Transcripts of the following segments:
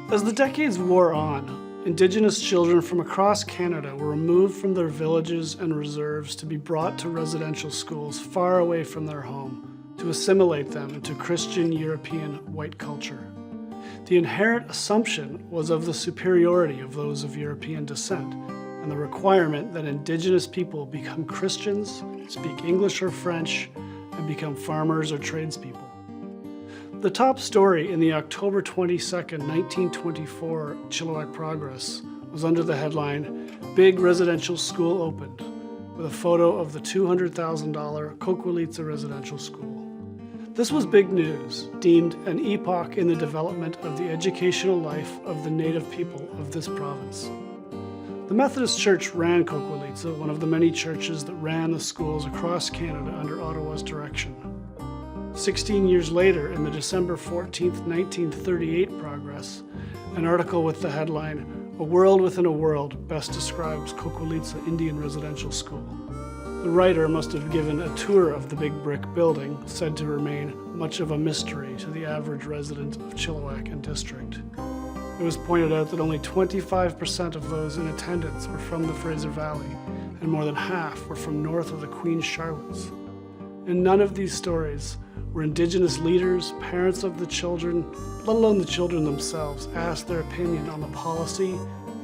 As the decades wore on, Indigenous children from across Canada were removed from their villages and reserves to be brought to residential schools far away from their home to assimilate them into Christian European white culture. The inherent assumption was of the superiority of those of European descent and the requirement that Indigenous people become Christians, speak English or French, and become farmers or tradespeople. The top story in the October 22, 1924 Chilliwack Progress was under the headline, "Big Residential School Opened," with a photo of the $200,000 Coquilitsa Residential School. This was big news, deemed an epoch in the development of the educational life of the native people of this province. The Methodist Church ran Coquilitsa, one of the many churches that ran the schools across Canada under Ottawa's direction. 16 years later, in the December 14, 1938 Progress, an article with the headline, "A World Within a World" best describes Coquilitsa Indian Residential School. The writer must have given a tour of the big brick building, said to remain much of a mystery to the average resident of Chilliwack and district. It was pointed out that only 25% of those in attendance were from the Fraser Valley, and more than half were from north of the Queen Charlottes. In none of these stories were Indigenous leaders, parents of the children, let alone the children themselves, asked their opinion on the policy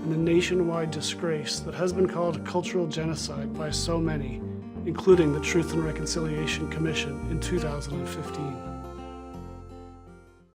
and the nationwide disgrace that has been called cultural genocide by so many, including the Truth and Reconciliation Commission in 2015.